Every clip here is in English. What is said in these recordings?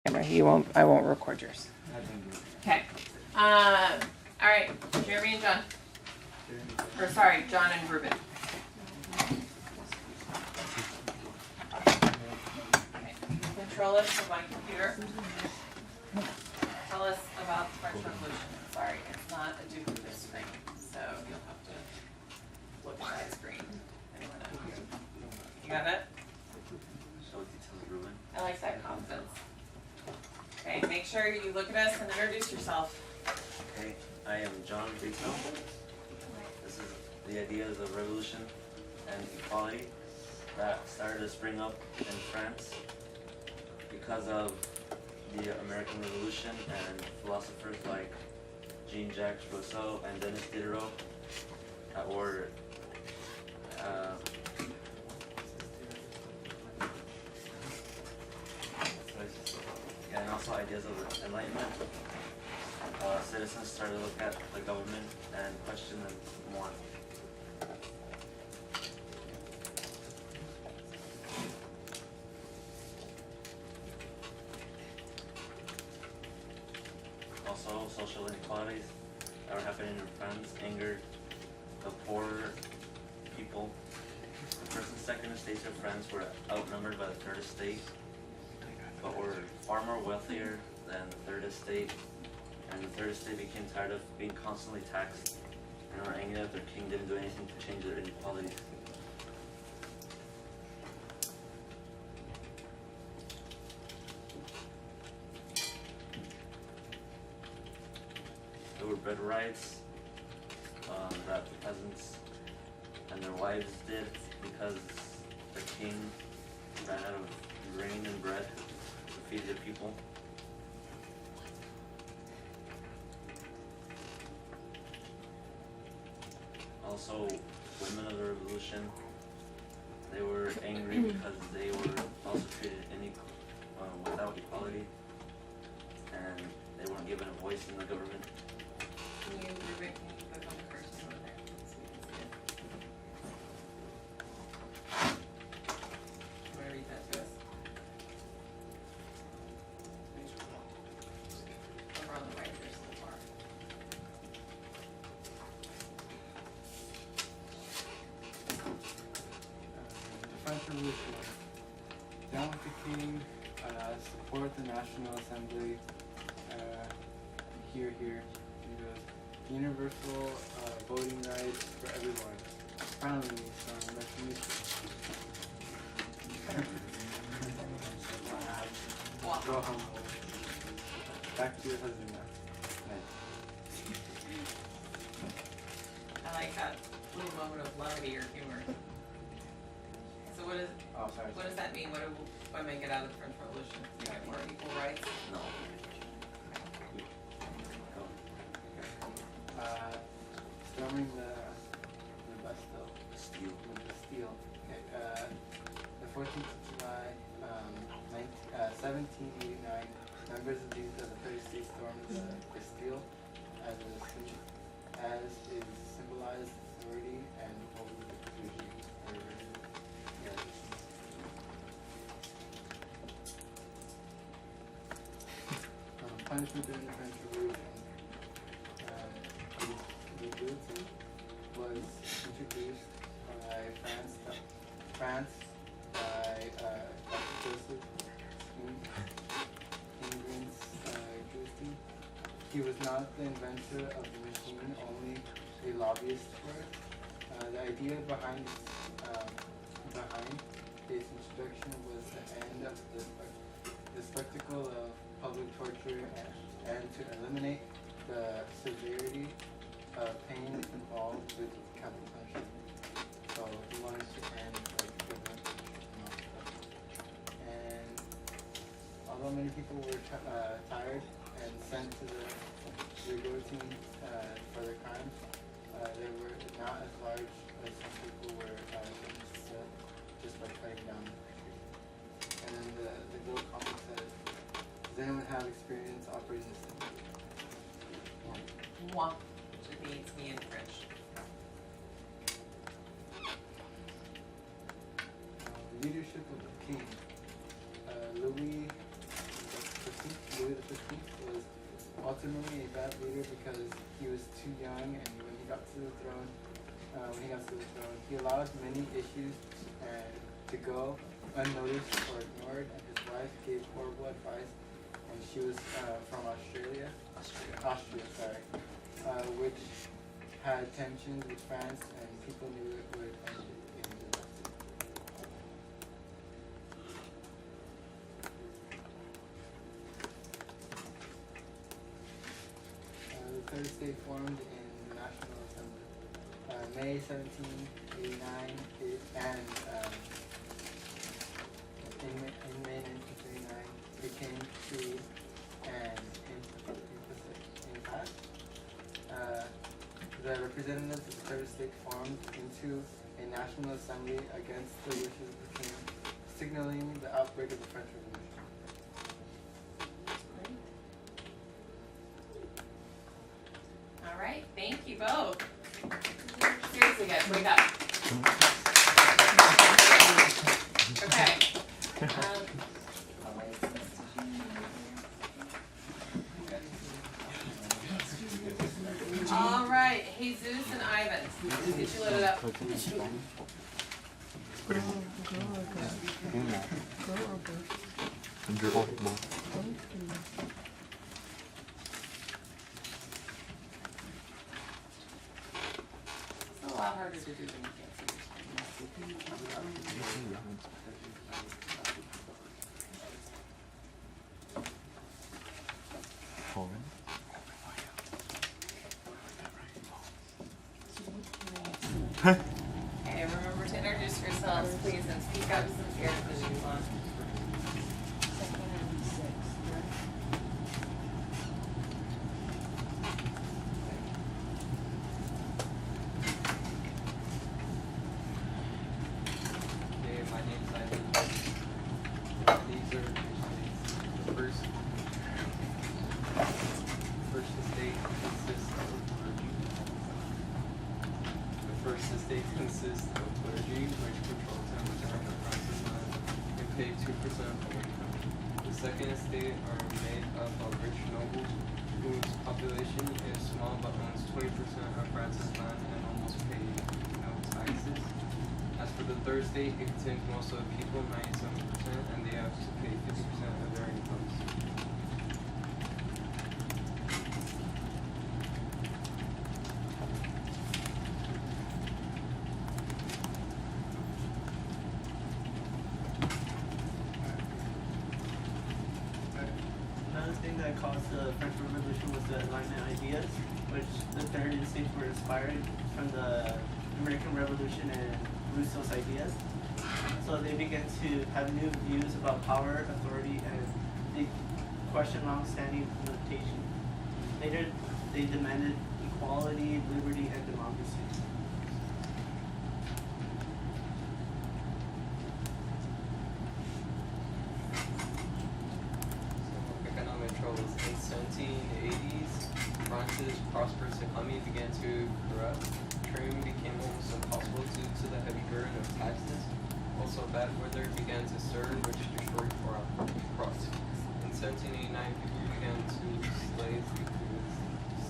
camera. I won't record yours. Okay. All right, Jeremy and John. Or sorry, John and Ruben. Okay. Control us from my computer. Tell us about the French Revolution. Sorry, it's not a duplicate screen, so you'll have to look at that screen. You got it? I like that confidence. Okay, make sure you look at us and introduce yourself. Okay, I am John Brito. This is the ideas of revolution and equality that started to spring up in France because of the American Revolution and philosophers like Jean-Jacques Rousseau and Denis Diderot that were and also ideas of enlightenment. Citizens started to look at the government and question them more. Also, social inequalities that were happening in France angered the poorer people. The first and second estates of France were outnumbered by the third estate, but were far more wealthier than the third estate, and the third estate became tired of being constantly taxed and were angry that their king didn't do anything to change their inequalities. There were bread riots that the peasants and their wives did because the king ran out of grain and bread to feed the people. Also, women of the revolution, they were angry because they were also treated without equality, and they weren't given a voice in the government. Can you click on the cursor over there so you can see it? Want to read that to us? Over on the right, there's a little bar. The French Revolution. Down with the king, support the National Assembly, here, and goes, universal voting rights for everyone. Finally, some recognition. Wow. Go home. Back to your husband now. I like that little moment of levity or humor. So what does that mean? What do women get out of the French Revolution? Do you get more equal rights? No. Storming the Bastille. Bastille. Okay. The 14th of July, 1789, members of the Third Estate stormed the Bastille as is symbolized authority and over the regime. Punishment during the French Revolution. The guillotine was introduced by France by Dr. Joseph Ingres guillotine. He was not the inventor of the machine, only a lobbyist for it. The idea behind its introduction was the end of the spectacle of public torture and to eliminate the severity of pain involved with capital punishment. So he wanted to end government and although many people were tired and sent to the guillotine for their crimes, they were not as large as some people were just by cutting down the tree. And then the guild comic says, does anyone have experience operating this thing? Moi, which means me in French. Leadership of the king. Louis Louis XV was ultimately a bad leader because he was too young, and when he got to the throne, he allowed many issues to go unnoticed or ignored, and his wife gave horrible advice, and she was from Austria, which had tensions with France, and people knew it would end in disaster. The third state formed in the National Assembly. May 1789, and in May 1939, became free and impasse. The representatives of the third state formed into a national assembly against the wishes of the king, signaling the outbreak of the French Revolution. All right, thank you both. Seriously, guys, wake up. Okay. All right, Jesus and Ivan, get you loaded up. It's a lot harder to do when you can't see your screen. Okay, remember to introduce yourselves, please, and speak up since the air conditioning's on. Okay, my name's Ivan. These are the first estate consists of clergy. The first estate consists of clergy, which control 10% of France's land and pay 2% of income. The second estate are made up of rich nobles whose population is small but owns 20% of France's land and almost pay no taxes. As for the third estate, it contains most of the people, 97%, and they have to pay 50% of their incomes. Another thing that caused the French Revolution was the Enlightenment ideas, which the third estates were inspired from the American Revolution and Rousseau's ideas. So they began to have new views about power, authority, and they questioned long-standing limitation. Later, they demanded equality, liberty, and democracy. Economic troubles. In 1780s, France's prosperous economy began to corrupt. Trading became almost impossible due to the heavy burden of taxes. Also, bad weather began to stir, which destroyed crops. In 1789, people began to slave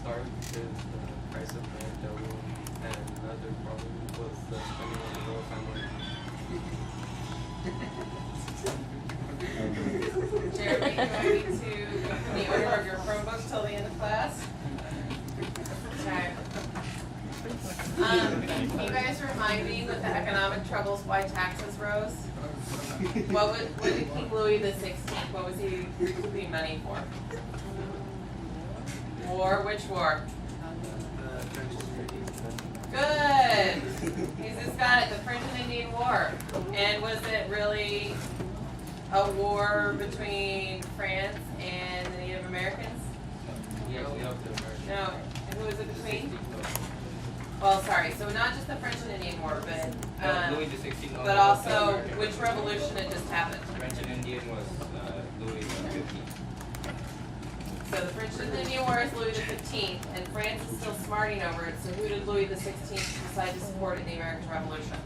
starve because the price of land doubled, and another problem was the spending on the royal family. Jeremy, you want me to go from the order of your Chromebook till the end of class? Okay. Can you guys remind me with the economic troubles why taxes rose? What did King Louis XVI, what was he recouping money for? War, which war? French Good. He's just got it, the French and Indian War. And was it really a war between France and the Native Americans? No. And who was it between? Well, sorry, so not just the French and Indian War, but Louis XVI. but also which revolution had just happened? French and Indian was Louis XV. So the French and Indian War is Louis XV, and France is still smarting over it, so who did Louis XVI decide to support in the American Revolution?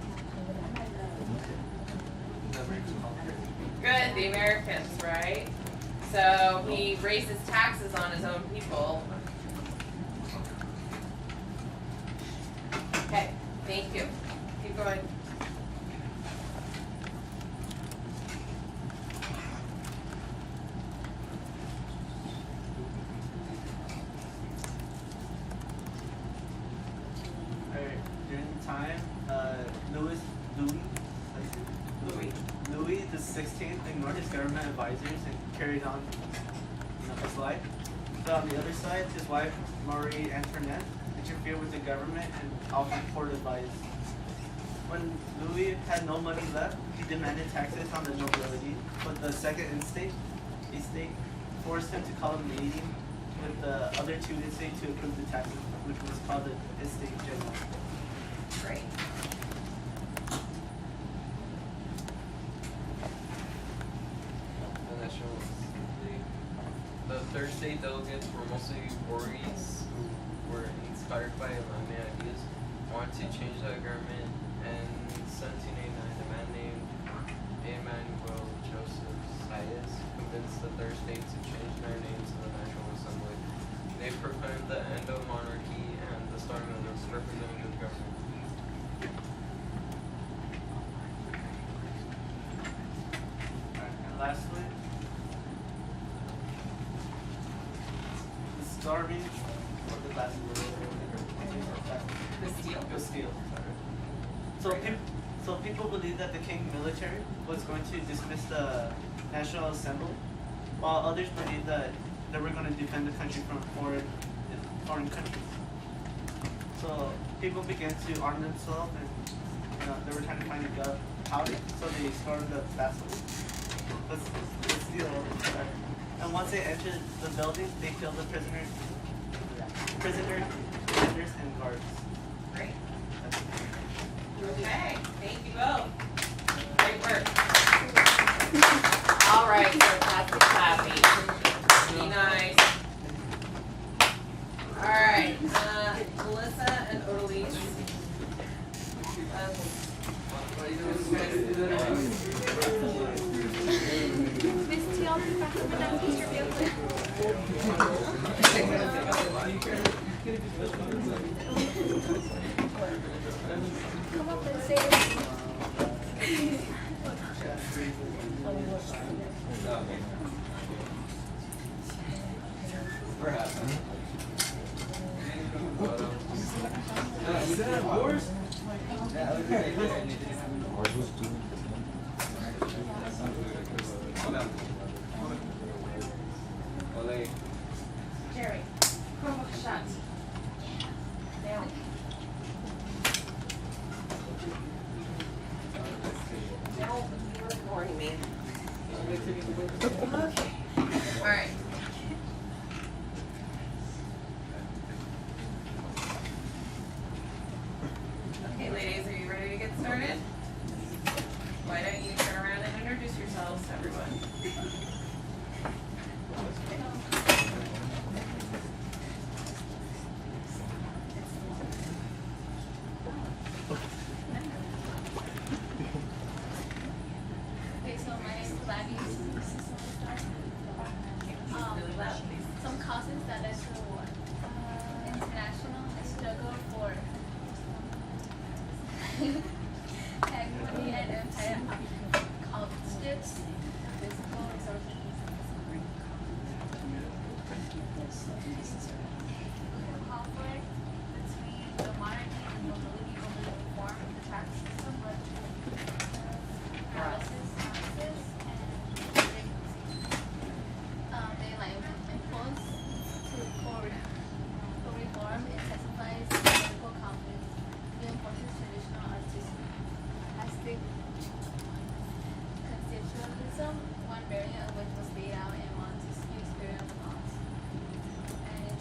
Good, the Americans, right? So he raises taxes on his own people. Okay, thank you. Keep going. Alright, during the time, Louis the 16th ignored his government advisors and carried on his life. So on the other side, his wife, Marie Antoinette, interfered with the government and offered poor advice. When Louis had no money left, he demanded taxes on the nobility, but the second estate forced him to call a meeting with the other two estates to approve the taxes, which was called the Estate General. Great. The National Assembly. The third state delegates were mostly Tories who were inspired by Enlightenment ideas, wanted to change the government, and in 1789 a man named Emmanuel Joseph Sias convinced the third state to change their name to the National Assembly. They proclaimed the end of monarchy and the start of the representative government. And lastly, the starving of the last Bastille. So people believed that the king military was going to dismiss the National Assembly, while others believed that they were going to defend the country from foreign countries. So people began to arm themselves, and they were trying to find a powder. So they stormed the Bastille. And once they entered the building, they killed the prisoners, defenders, and guards. Great. Okay, thank you both. Great work. All right, so clappy. Be nice. All right, Melissa and Odalise. Miss T, I'll be back with that teacher real quick. Come up and say it. Jerry, Chromebook shut. Down. No, you were ignoring me. Okay, all right. Okay, ladies, are you ready to get started? Why don't you turn around and introduce yourselves to everyone? Okay, so my name is Gladys. Really loud, please. Some causes that led to the war. International struggle for hegemony and empire outstrips physical resources. Conflict between the monarchy and nobility over the reform of the tax system led to paralysis, and the Enlightenment influence for reform intensifies political conflict, reinforces traditional artistic constitutionalism, one variant of which was laid out in Montesquieu's theory of laws, and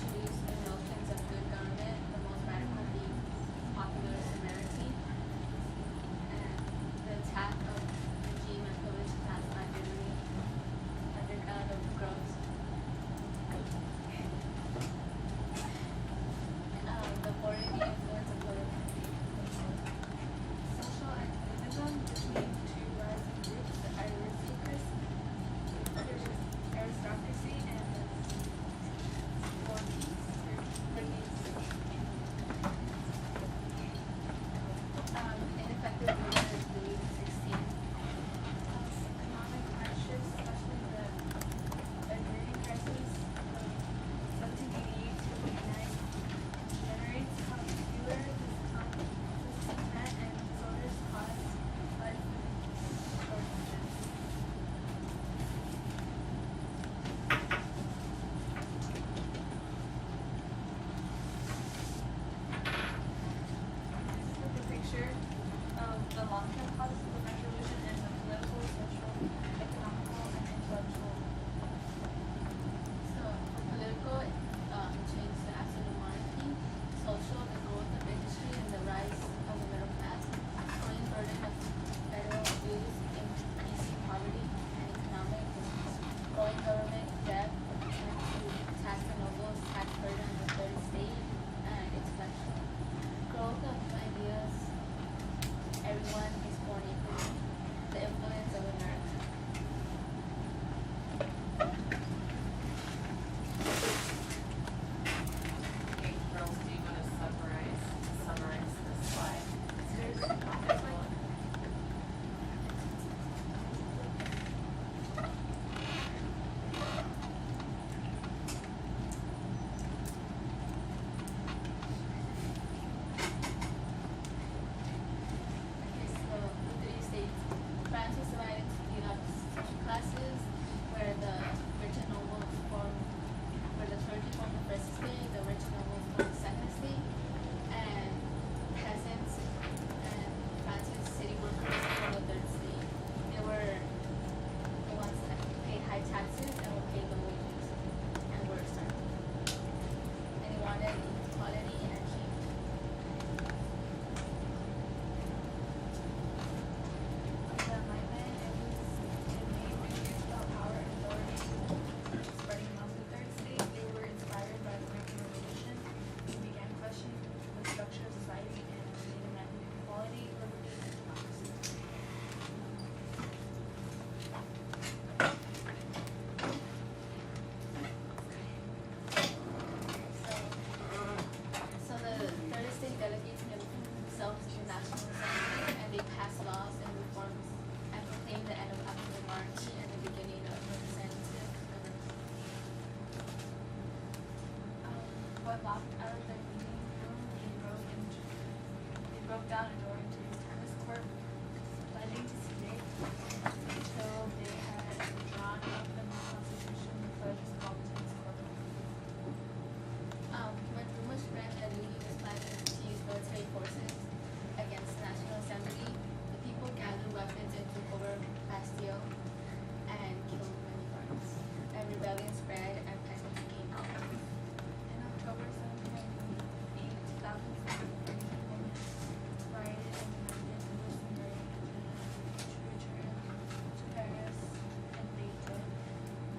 got locked out of the meeting room and broke down a door into his tennis court, planning to see it until they had drawn up the new constitution for this called tennis court. When rumors spread that Louis was planning to use military forces against the National Assembly, the people gathered weapons and took over Bastille and killed many guards. And rebellion spread and peasants came out. In October 1798, 2,000 women rioted and demanded Louis return to Paris, and they did.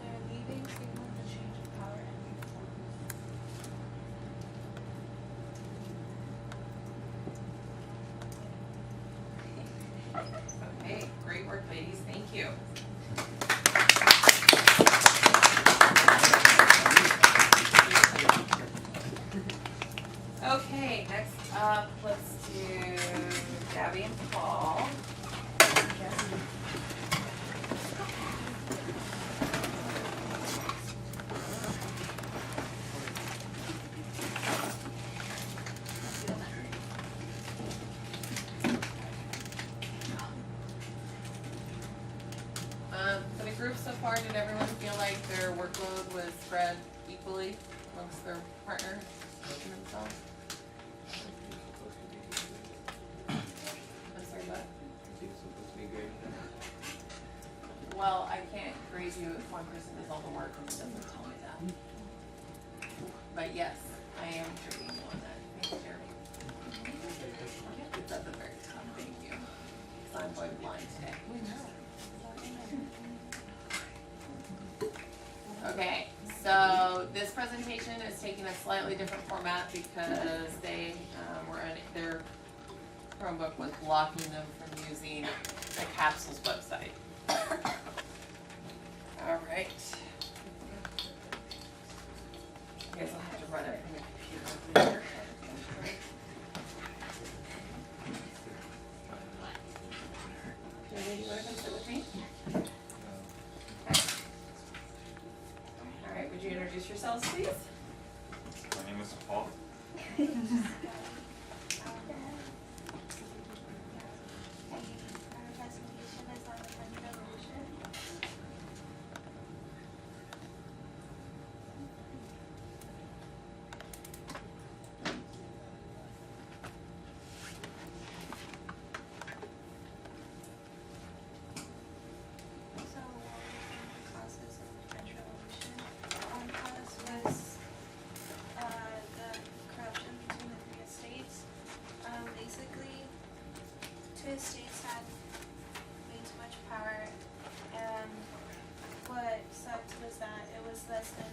Their leaving signaled the change of power and reform. Okay, great work, ladies, thank you. Okay, next up, let's do Gabby and Paul. For the group so far, did everyone feel like their workload was spread equally amongst their partners and themselves? I'm sorry, what? Well, I can't grade you if one person does all the work and doesn't tell me that. But yes, I am grading you on that. Thank you, Jeremy. It's at the very top, thank you. Because I'm going blind today. Okay, so this presentation is taking a slightly different format because they their Chromebook was blocking them from using the Capsules website. All right. I guess I'll have to run it from the computer. Jeremy, do you want to come sit with me? All right, would you introduce yourselves, please? My name is Paul. Two states had way too much power, and what sucked was that it was less than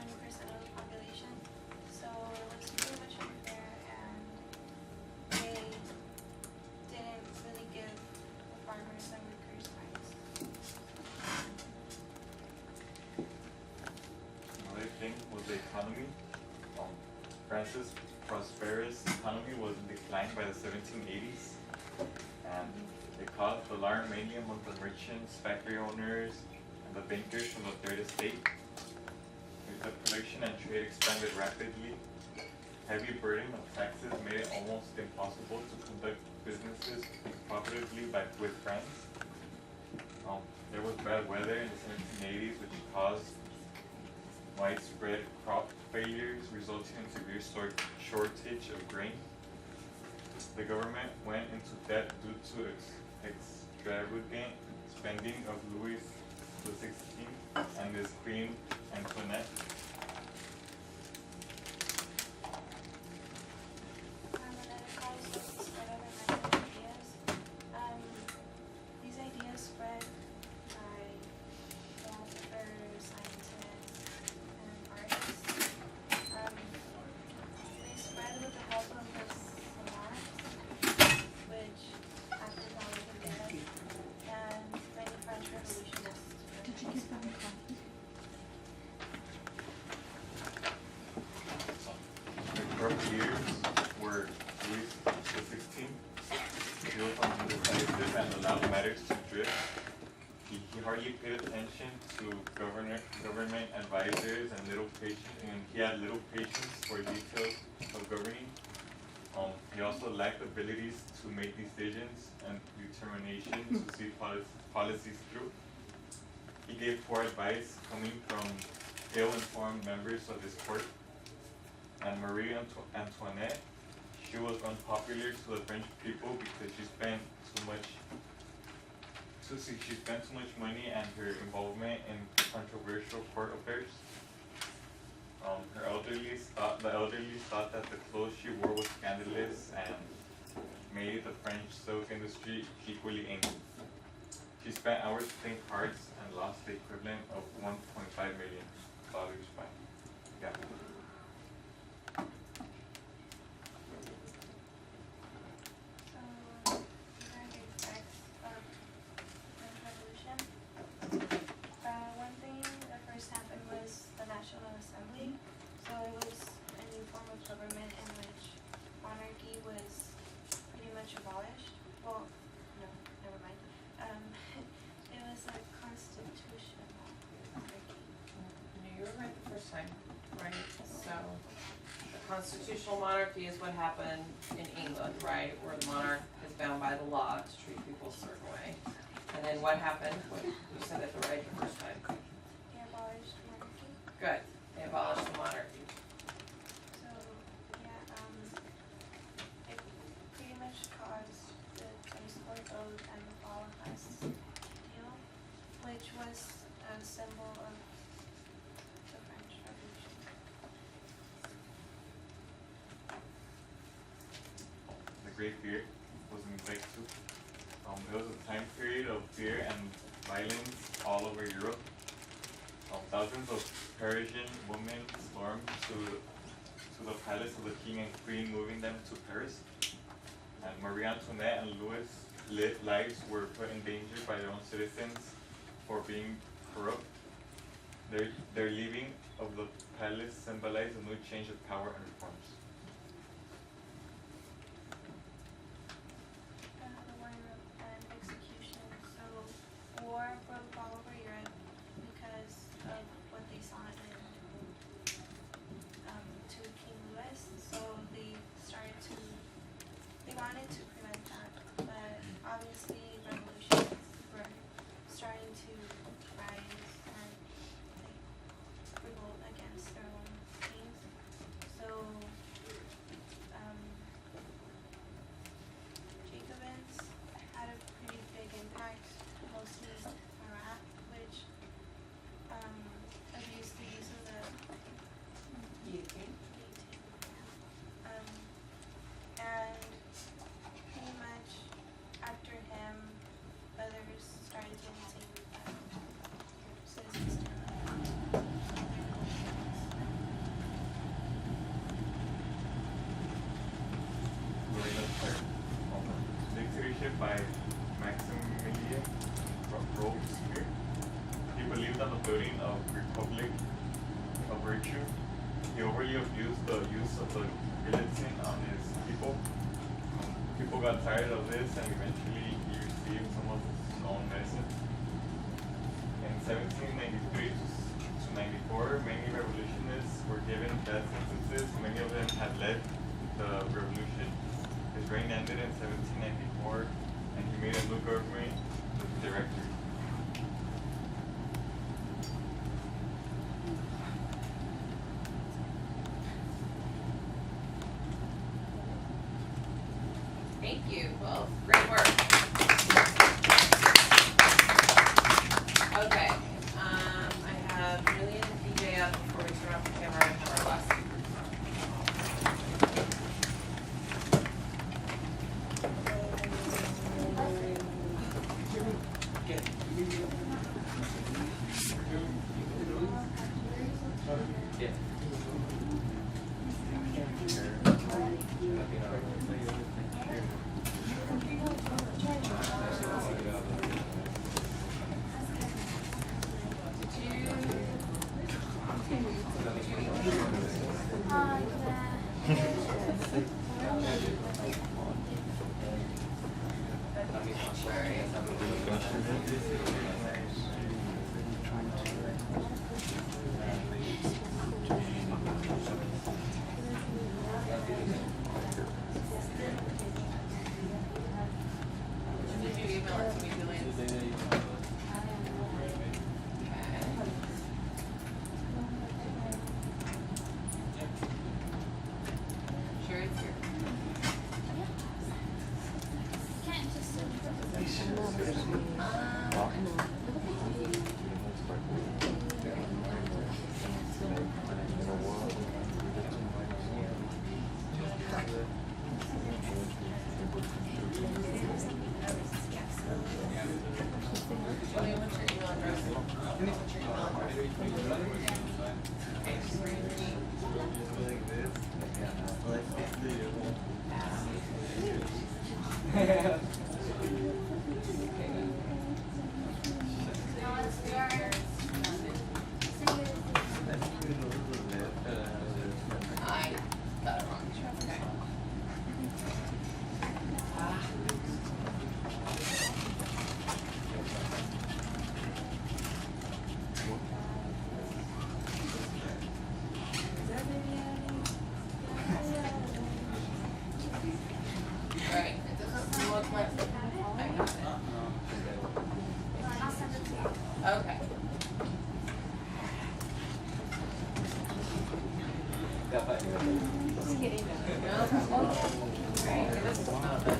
20% of the population, so it was pretty much unfair, and they didn't really give the farmers and workers rights. Another thing was the economy. France's prosperous economy was in decline by the 1780s. And it caused alarm mainly among the merchants, factory owners, and the bankers from the Third Estate. The production and trade expanded rapidly. Heavy burden of taxes made it almost impossible to conduct businesses profitably with France. There was bad weather in the 1780s, which caused widespread crop failures, resulting in severe shortage of grain. The government went into debt due to extravagant spending of Louis XVI and his Queen Antoinette. Another cause was the spread of American ideas. These ideas spread by philosophers, scientists, and artists. They spread with the help of the savants, which acted on the dead, and many French revolutionists. Did you give them coffee? hardly paid attention to government advisors and he had little patience for details of governing. He also lacked abilities to make decisions and determination to see policies through. He gave poor advice coming from ill-informed members of his court. And Marie Antoinette, she was unpopular to the French people because she spent too much money and her involvement in controversial court affairs. The elderly thought that the clothes she wore was scandalous and made the French silk industry equally angry. She spent hours playing cards and lost the equivalent of $1.5 million by gambling. One thing that first happened was the National Assembly. So it was a new form of government in which monarchy was pretty much abolished. Well, no, never mind. It was a constitutional monarchy. No, you were right the first time, right? So, the constitutional monarchy is what happened in England, right? Where the monarch is bound by the law to treat people a certain way. And then what happened? You said it right the first time. They abolished monarchy. Good. They abolished the monarchy. So, yeah, it pretty much caused the Tonsberg Oath and the fall of Bastille, which was a symbol of the French Revolution. The Great Fear was in effect too. It was a time period of fear and violence all over Europe. Thousands of Parisian women stormed to the palace of the king and queen, moving them to Paris. And Marie Antoinette and Louis' lives were put in danger by their own citizens for being corrupt. Their leaving of the palace symbolized a new change of power and reforms. The war and execution. So war broke all over Europe because of what they saw in to King Louis. So they wanted to prevent that, but obviously revolutions were starting to rise and revolt against their own kings. So Jacobins had a pretty big impact, mostly Marat, which abused the use of the Guillotine. and pretty much after him, others started to imitate citizens Dictatorship by Maximilian Robespierre. He believed on the building of republic of virtue. He overly abused the use of the guillotine on his people. People got tired of this and eventually he received some of his own medicine. In 1793 to 94, many revolutionists were given death sentences. Many of them had led the revolution. His reign ended in 1794 and he made a new government with the director. Thank you. Well, great work. Okay. I have Millie and PJ up before we turn off the camera and have our last speaker. Yeah. Sorry. Did you email it to me, Julian? Sure it's here. Can't just Julian, what's your email address? What's your email address? I got it wrong. Okay. Alright, it doesn't look like I got it. I'll send it to you. Okay. Alright, this is not bad.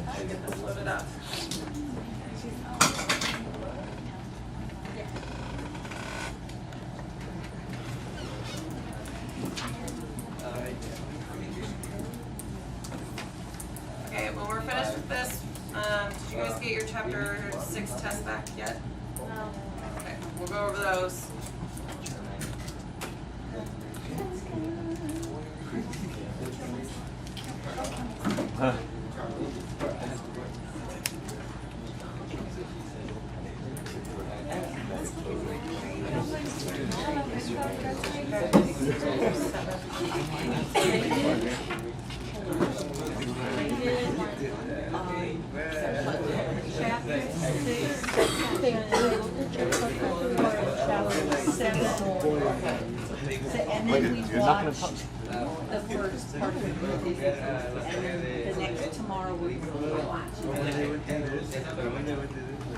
I get this loaded up. Okay, well, we're finished with this. Did you guys get your chapter 6 test back yet? No. Okay, we'll go over those. And then we watch the first part of the movie, and then the next tomorrow we will watch.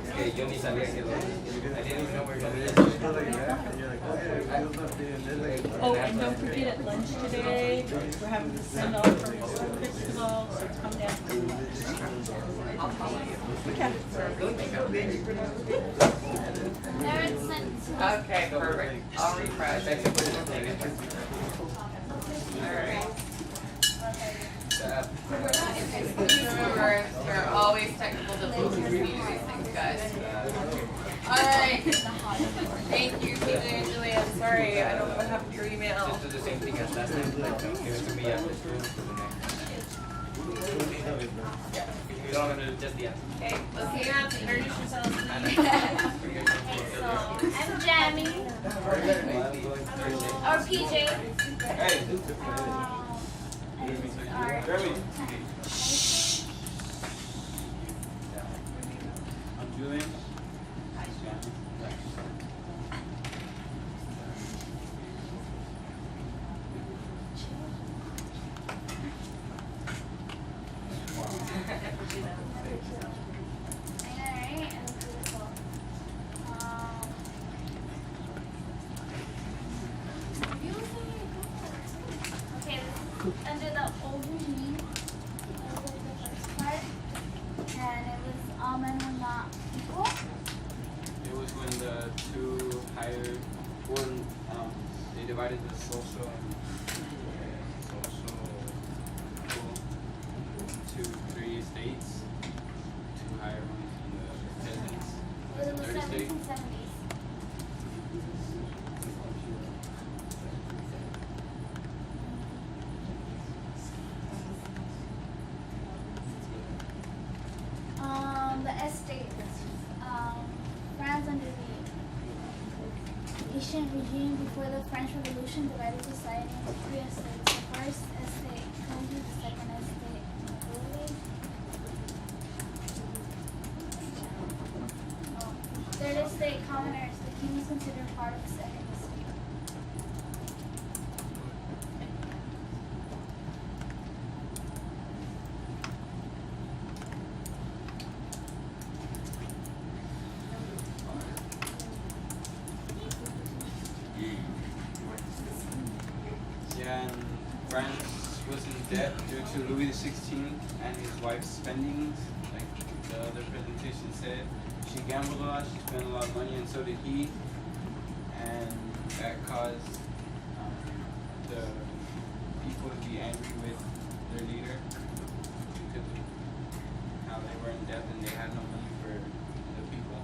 Que yo ni sabía que I didn't even know where Oh, and don't forget at lunch today, we're having to send off for Mr. Cristobal, so come down for lunch. I'll follow you. There it's sent to Okay, perfect. I'll refresh. Alright. Please remember, there are always technical difficulties when you do these things, guys. Alright. Thank you, TJ and Julian. Sorry, I don't know what happened to your email. Just do the same thing as last time, like give it to me after school for the next. You don't have to do just the answer. Okay, let's see your answer. Introduce yourselves, please. Okay, so I'm Jamie. Or PJ. And this is our I'm Julian. Alright, and beautiful. Okay, this is under the aubergine. That was the first part. And it was all men were not equal. It was when the two higher, when they divided the social into 3 states, 2 higher ones and the peasants. It was in the Third 70s state. and 70s. The estates. France under the Haitian regime before the French Revolution divided society into 3 estates. The first estate, Congo, the second estate, Napoleon. Third estate, commoners. The king was considered part parks and in the city. Yeah, and France was in debt due to Louis XVI and his wife's spendings. Like the other presentation said, she gambled a lot, she spent a lot of money, and so did he. And that caused the people to be angry with their leader because of how they were in debt and they had no money for the people.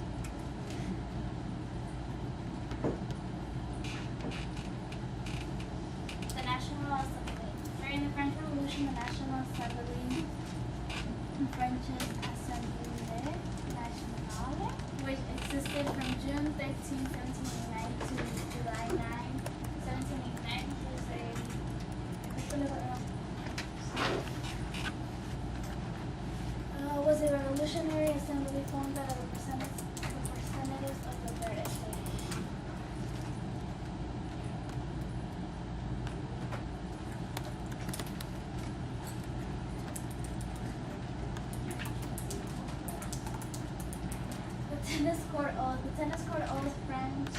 The National Assembly. During the French Revolution, the National Assembly, French's Assemblée Nationale, which existed from June 13, 1789 to July 9, 1789, was a revolutionary assembly formed by the representatives of the Third Estate. The tennis court owes French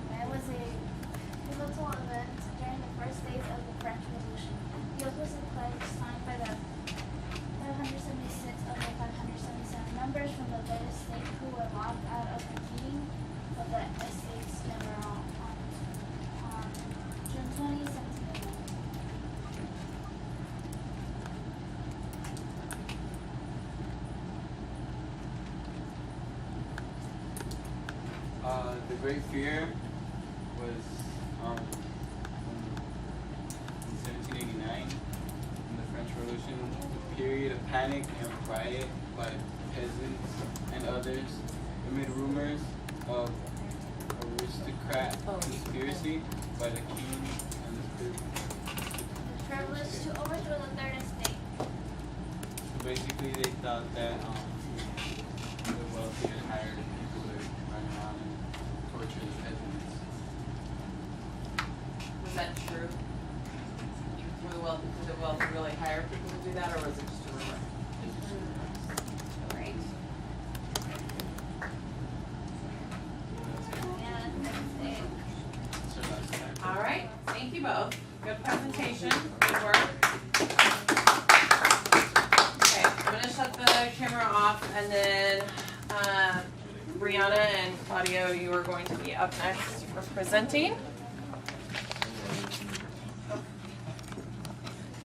It was a pivotal event during the first days of the French Revolution. The oath was a pledge signed by the 576 of the 577 members from the Third Estate who were locked out of the meeting of the Estates General on June 20, 1789. The Great Fear was in 1789 in the French Revolution, a period of panic and riot by peasants and others amid rumors of aristocrat conspiracy by the king and the Privilege to overthrow the Third Estate. So basically they thought that the wealthy had hired people to run around and torture the peasants. Was that true? Did the wealthy really hire people to do that, or was it just a rumor? Right. All right, thank you both. Good presentation, good work. Okay, I'm gonna shut the camera off, and then Brianna and Claudio, you are going to be up next for presenting.